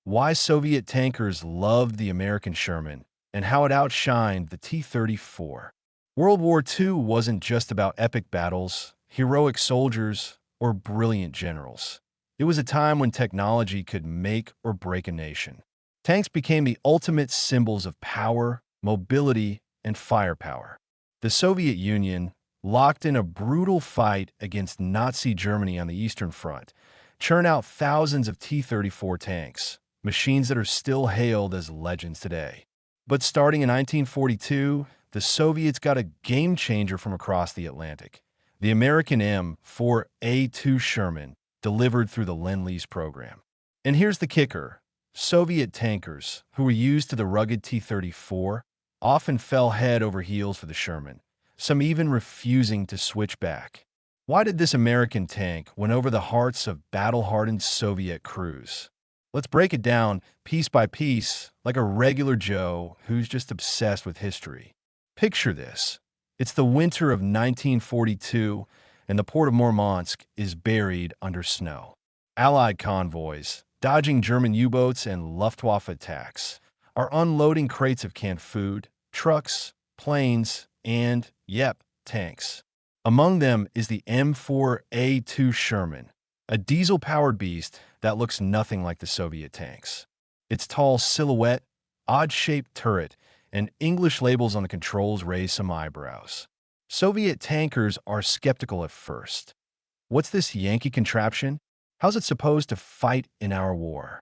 why Soviet tankers loved the American Sherman, and how it outshined the T-34. World War II wasn't just about epic battles, heroic soldiers, or brilliant generals. It was a time when technology could make or break a nation. Tanks became the ultimate symbols of power, mobility, and firepower. The Soviet Union, locked in a brutal fight against Nazi Germany on the Eastern Front, churned out thousands of T-34 tanks, machines that are still hailed as legends today. But starting in 1942, the Soviets got a game-changer from across the Atlantic. The American M4A2 Sherman, delivered through the Lend-Lease program. And here's the kicker. Soviet tankers, who were used to the rugged T-34, often fell head over heels for the Sherman, some even refusing to switch back. Why did this American tank win over the hearts of battle-hardened Soviet crews? Let's break it down piece by piece, like a regular Joe who's just obsessed with history. Picture this. It's the winter of 1942, and the port of Murmansk is buried under snow. Allied convoys, dodging German U-boats and Luftwaffe attacks, are unloading crates of canned food, trucks, planes, and, yep, tanks. Among them is the M4A2 Sherman, a diesel-powered beast that looks nothing like the Soviet tanks. Its tall silhouette, odd-shaped turret, and English labels on the controls raise some eyebrows. Soviet tankers are skeptical at first. What's this Yankee contraption? How's it supposed to fight in our war?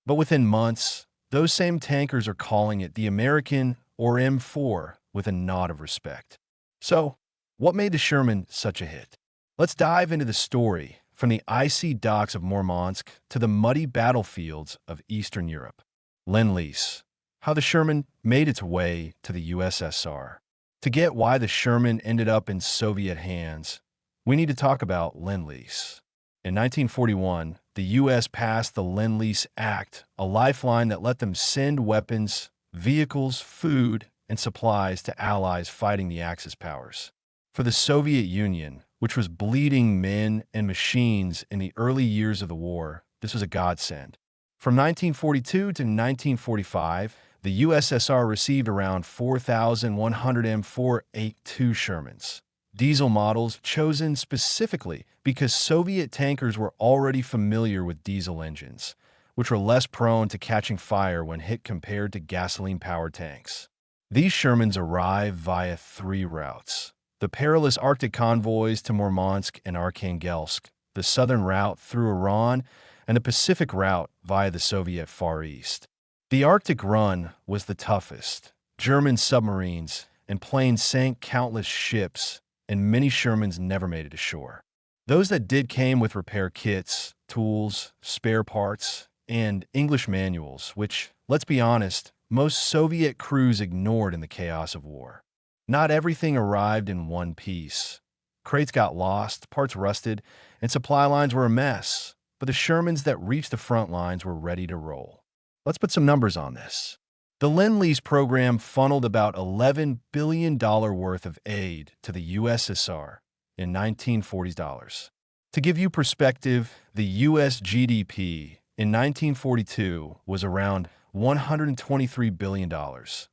But within months, those same tankers are calling it the American or M4 with a nod of respect. So, what made the Sherman such a hit? Let's dive into the story from the icy docks of Murmansk to the muddy battlefields of Eastern Europe. Lend-Lease. How the Sherman made its way to the USSR. To get why the Sherman ended up in Soviet hands, we need to talk about Lend-Lease. In 1941, the U.S. passed the Lend-Lease Act, a lifeline that let them send weapons, vehicles, food, and supplies to allies fighting the Axis powers. For the Soviet Union, which was bleeding men and machines in the early years of the war, this was a godsend. From 1942 to 1945, the USSR received around 4,100 M4A2 Shermans, diesel models chosen specifically because Soviet tankers were already familiar with diesel engines, which were less prone to catching fire when hit compared to gasoline-powered tanks. These Shermans arrived via 3 routes: the perilous Arctic convoys to Murmansk and Arkhangelsk, the southern route through Iran, and the Pacific route via the Soviet Far East. The Arctic run was the toughest. German submarines and planes sank countless ships, and many Shermans never made it ashore. Those that did came with repair kits, tools, spare parts, and English manuals, which, let's be honest, most Soviet crews ignored in the chaos of war. Not everything arrived in one piece. Crates got lost, parts rusted, and supply lines were a mess, but the Shermans that reached the front lines were ready to roll. Let's put some numbers on this. The Lend-Lease program funneled about $11 billion worth of aid to the USSR in 1940s dollars. To give you perspective, the U.S. GDP in 1942 was around $123 billion,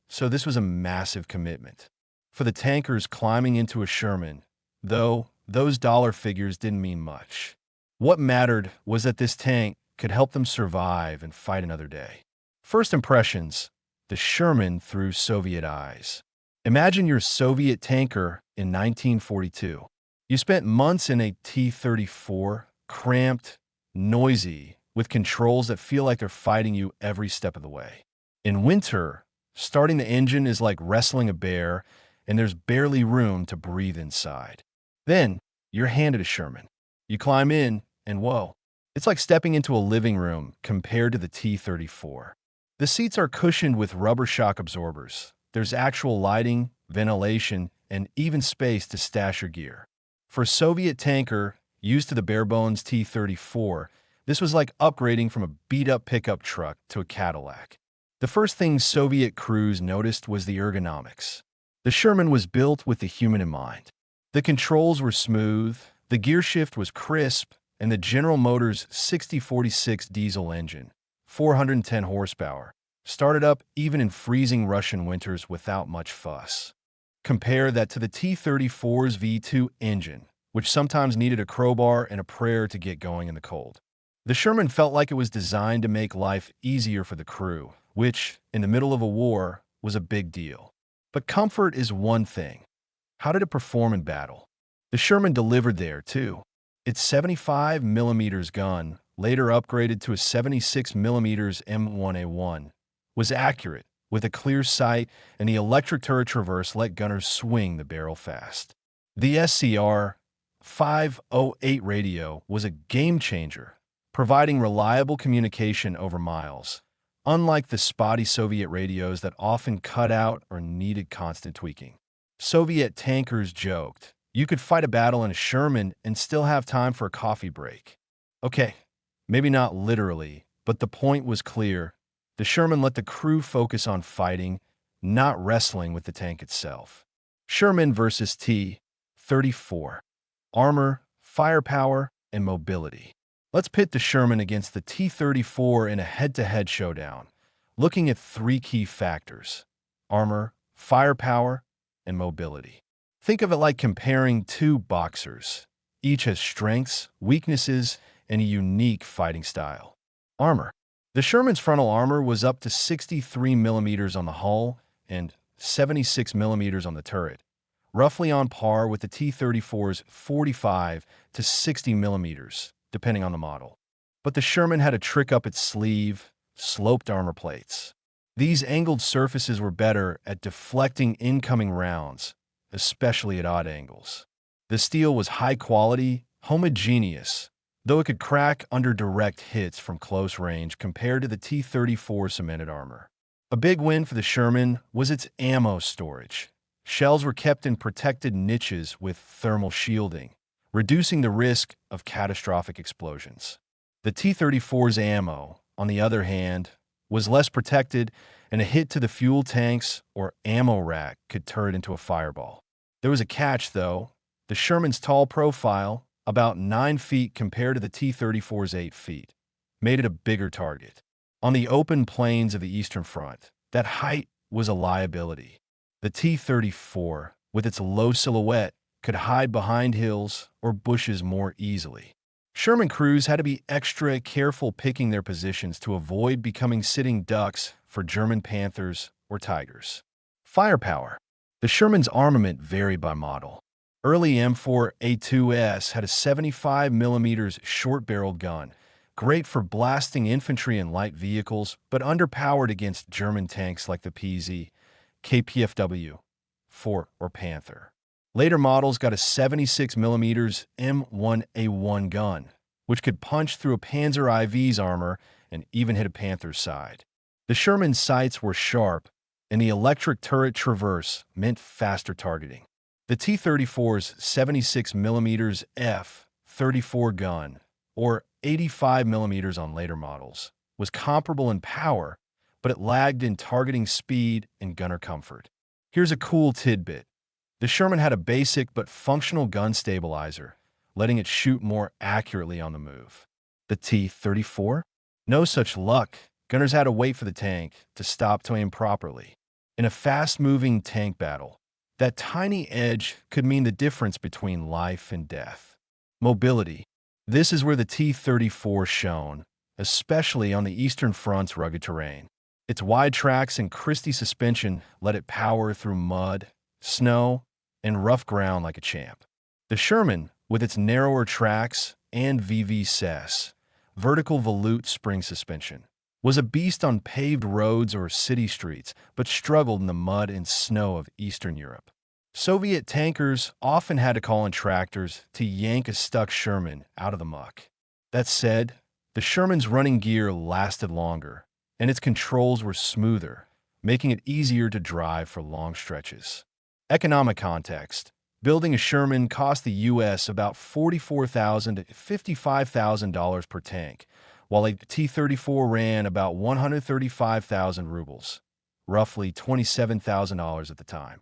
so this was a massive commitment. For the tankers climbing into a Sherman, though, those dollar figures didn't mean much. What mattered was that this tank could help them survive and fight another day. First impressions, the Sherman through Soviet eyes. Imagine you're a Soviet tanker in 1942. You spent months in a T-34, cramped, noisy, with controls that feel like they're fighting you every step of the way. In winter, starting the engine is like wrestling a bear, and there's barely room to breathe inside. Then, you're handed a Sherman. You climb in, and whoa, it's like stepping into a living room compared to the T-34. The seats are cushioned with rubber shock absorbers. There's actual lighting, ventilation, and even space to stash your gear. For a Soviet tanker used to the bare-bones T-34, this was like upgrading from a beat-up pickup truck to a Cadillac. The first thing Soviet crews noticed was the ergonomics. The Sherman was built with the human in mind. The controls were smooth, the gear shift was crisp, and the General Motors 6046 diesel engine, 410 horsepower, started up even in freezing Russian winters without much fuss. Compare that to the T-34's V2 engine, which sometimes needed a crowbar and a prayer to get going in the cold. The Sherman felt like it was designed to make life easier for the crew, which, in the middle of a war, was a big deal. But comfort is one thing. How did it perform in battle? The Sherman delivered there, too. Its 75mm gun, later upgraded to a 76mm M1A1, was accurate, with a clear sight, and the electric turret traverse let gunners swing the barrel fast. The SCR 508 radio was a game-changer, providing reliable communication over miles, unlike the spotty Soviet radios that often cut out or needed constant tweaking. Soviet tankers joked, you could fight a battle in a Sherman and still have time for a coffee break. Okay, maybe not literally, but the point was clear. The Sherman let the crew focus on fighting, not wrestling with the tank itself. Sherman versus T-34. Armor, firepower, and mobility. Let's pit the Sherman against the T-34 in a head-to-head showdown, looking at three key factors: armor, firepower, and mobility. Think of it like comparing two boxers. Each has strengths, weaknesses, and a unique fighting style. Armor. The Sherman's frontal armor was up to 63mm on the hull and 76mm on the turret, roughly on par with the T-34's 45 to 60mm, depending on the model. But the Sherman had a trick up its sleeve: sloped armor plates. These angled surfaces were better at deflecting incoming rounds, especially at odd angles. The steel was high quality, homogeneous, though it could crack under direct hits from close range compared to the T-34 cemented armor. A big win for the Sherman was its ammo storage. Shells were kept in protected niches with thermal shielding, reducing the risk of catastrophic explosions. The T-34's ammo, on the other hand, was less protected, and a hit to the fuel tanks or ammo rack could turn it into a fireball. There was a catch, though. The Sherman's tall profile, about 9 feet compared to the T-34's 8 feet, made it a bigger target. On the open plains of the Eastern Front, that height was a liability. The T-34, with its low silhouette, could hide behind hills or bushes more easily. Sherman crews had to be extra careful picking their positions to avoid becoming sitting ducks for German Panthers or Tigers. Firepower. The Sherman's armament varied by model. Early M4A2S had a 75mm short-barreled gun, great for blasting infantry and light vehicles, but underpowered against German tanks like the PZ, KPFW, 4, or Panther. Later models got a 76mm M1A1 gun, which could punch through a Panzer IV's armor and even hit a Panther's side. The Sherman's sights were sharp, and the electric turret traverse meant faster targeting. The T-34's 76mm F-34 gun, or 85mm on later models, was comparable in power, but it lagged in targeting speed and gunner comfort. Here's a cool tidbit. The Sherman had a basic but functional gun stabilizer, letting it shoot more accurately on the move. The T-34? No such luck. Gunners had to wait for the tank to stop to aim properly. In a fast-moving tank battle, that tiny edge could mean the difference between life and death. Mobility. This is where the T-34 shone, especially on the Eastern Front's rugged terrain. Its wide tracks and crispy suspension let it power through mud, snow, and rough ground like a champ. The Sherman, with its narrower tracks and VVSS, vertical volute spring suspension, was a beast on paved roads or city streets, but struggled in the mud and snow of Eastern Europe. Soviet tankers often had to call in tractors to yank a stuck Sherman out of the muck. That said, the Sherman's running gear lasted longer, and its controls were smoother, making it easier to drive for long stretches. Economic context. Building a Sherman cost the U.S. about $44,000 to $55,000 per tank, while a T-34 ran about 135,000 rubles, roughly $27,000 at the time.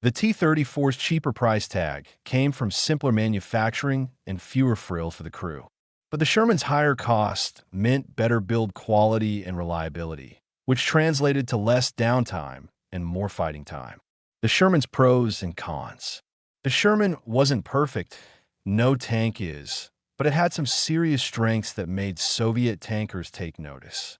The T-34's cheaper price tag came from simpler manufacturing and fewer frills for the crew. But the Sherman's higher cost meant better build quality and reliability, which translated to less downtime and more fighting time. The Sherman's pros and cons. The Sherman wasn't perfect, no tank is, but it had some serious strengths that made Soviet tankers take notice.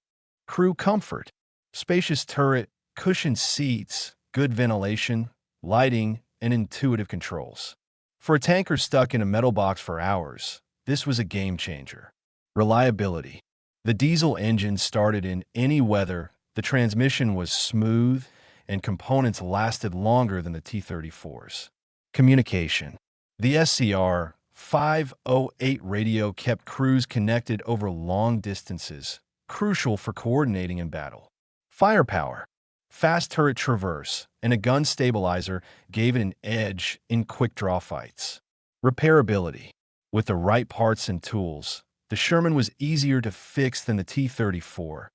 Crew comfort, spacious turret, cushioned seats, good ventilation, lighting, and intuitive controls. For a tanker stuck in a metal box for hours, this was a game changer. Reliability. The diesel engine started in any weather, the transmission was smooth, and components lasted longer than the T-34's. Communication. The SCR 508 radio kept crews connected over long distances, crucial for coordinating in battle. Firepower. Fast turret traverse and a gun stabilizer gave it an edge in quick-draw fights. Repairability. With the right parts and tools, the Sherman was easier to fix than the T-34,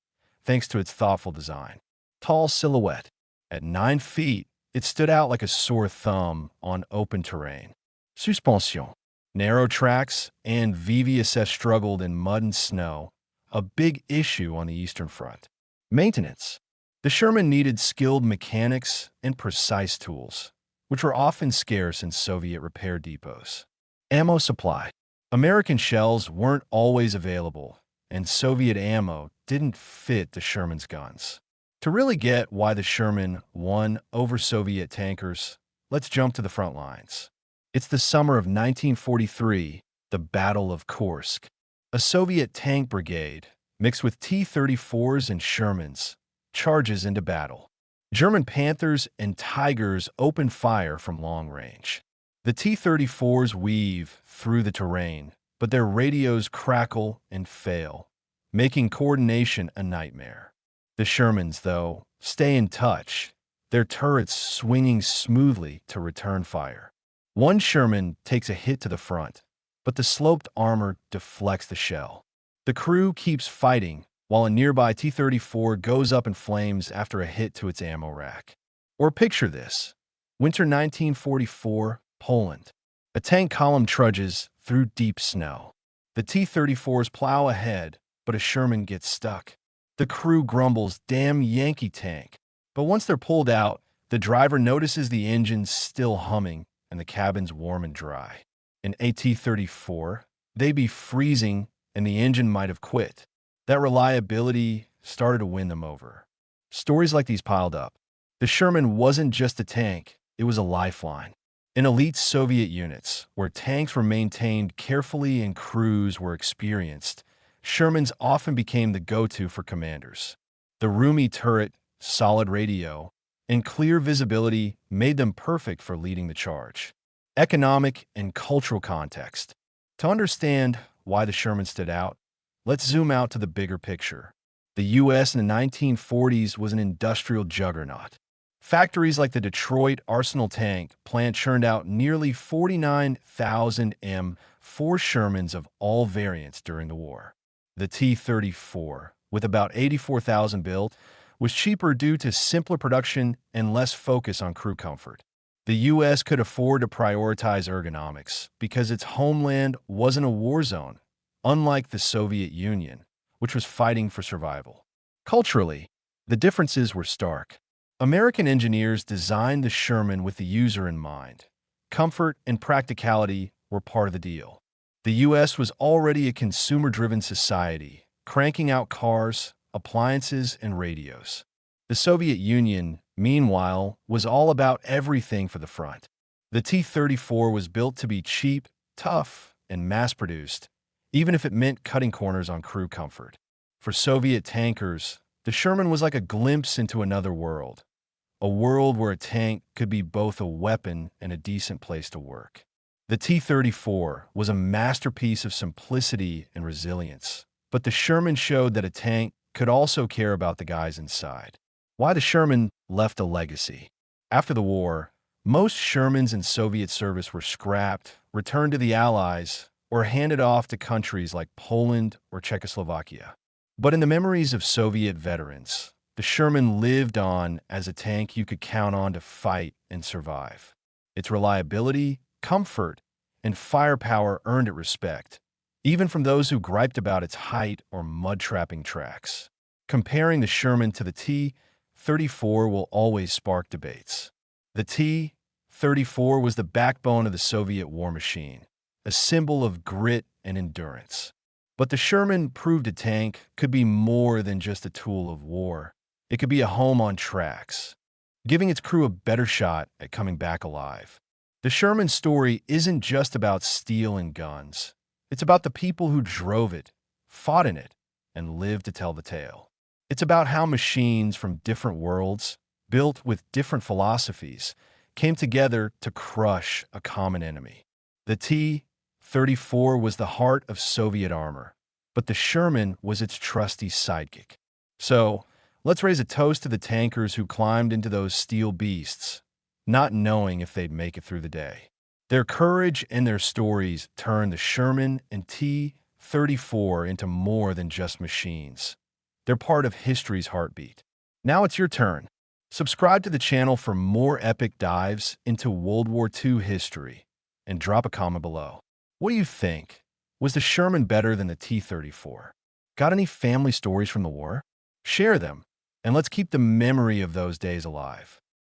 thanks to its thoughtful design. Tall silhouette. At 9 feet, it stood out like a sore thumb on open terrain. Suspension. Narrow tracks and VVSS struggled in mud and snow, a big issue on the Eastern Front. Maintenance. The Sherman needed skilled mechanics and precise tools, which were often scarce in Soviet repair depots. Ammo supply. American shells weren't always available, and Soviet ammo didn't fit the Sherman's guns. To really get why the Sherman won over Soviet tankers, let's jump to the front lines. It's the summer of 1943, the Battle of Kursk. A Soviet tank brigade, mixed with T-34s and Shermans, charges into battle. German Panthers and Tigers open fire from long range. The T-34s weave through the terrain, but their radios crackle and fail, making coordination a nightmare. The Shermans, though, stay in touch, their turrets swinging smoothly to return fire. One Sherman takes a hit to the front, but the sloped armor deflects the shell. The crew keeps fighting, while a nearby T-34 goes up in flames after a hit to its ammo rack. Or picture this. Winter 1944, Poland. A tank column trudges through deep snow. The T-34s plow ahead, but a Sherman gets stuck. The crew grumbles, "Damn Yankee tank." But once they're pulled out, the driver notices the engine's still humming and the cabin's warm and dry. In a T-34, they'd be freezing and the engine might have quit. That reliability started to win them over. Stories like these piled up. The Sherman wasn't just a tank, it was a lifeline. In elite Soviet units, where tanks were maintained carefully and crews were experienced, Shermans often became the go-to for commanders. The roomy turret, solid radio, and clear visibility made them perfect for leading the charge. Economic and cultural context. To understand why the Sherman stood out, let's zoom out to the bigger picture. The U.S. in the 1940s was an industrial juggernaut. Factories like the Detroit Arsenal tank plant churned out nearly 49,000 M4 Shermans of all variants during the war. The T-34, with about 84,000 built, was cheaper due to simpler production and less focus on crew comfort. The U.S. could afford to prioritize ergonomics because its homeland wasn't a war zone, unlike the Soviet Union, which was fighting for survival. Culturally, the differences were stark. American engineers designed the Sherman with the user in mind. Comfort and practicality were part of the deal. The U.S. was already a consumer-driven society, cranking out cars, appliances, and radios. The Soviet Union, meanwhile, was all about everything for the front. The T-34 was built to be cheap, tough, and mass-produced, even if it meant cutting corners on crew comfort. For Soviet tankers, the Sherman was like a glimpse into another world, a world where a tank could be both a weapon and a decent place to work. The T-34 was a masterpiece of simplicity and resilience, but the Sherman showed that a tank could also care about the guys inside. Why the Sherman left a legacy. After the war, most Shermans in Soviet service were scrapped, returned to the Allies, or handed off to countries like Poland or Czechoslovakia. But in the memories of Soviet veterans, the Sherman lived on as a tank you could count on to fight and survive. Its reliability, comfort, and firepower earned it respect, even from those who griped about its height or mud-trapping tracks. Comparing the Sherman to the T-34 will always spark debates. The T-34 was the backbone of the Soviet war machine, a symbol of grit and endurance. But the Sherman proved a tank could be more than just a tool of war. It could be a home on tracks, giving its crew a better shot at coming back alive. The Sherman story isn't just about steel and guns. It's about the people who drove it, fought in it, and lived to tell the tale. It's about how machines from different worlds, built with different philosophies, came together to crush a common enemy. The T-34 was the heart of Soviet armor, but the Sherman was its trusty sidekick. So, let's raise a toast to the tankers who climbed into those steel beasts, not knowing if they'd make it through the day. Their courage and their stories turned the Sherman and T-34 into more than just machines. They're part of history's heartbeat. Now it's your turn. Subscribe to the channel for more epic dives into World War II history, and drop a comment below. What do you think? Was the Sherman better than the T-34? Got any family stories from the war? Share them, and let's keep the memory of those days alive.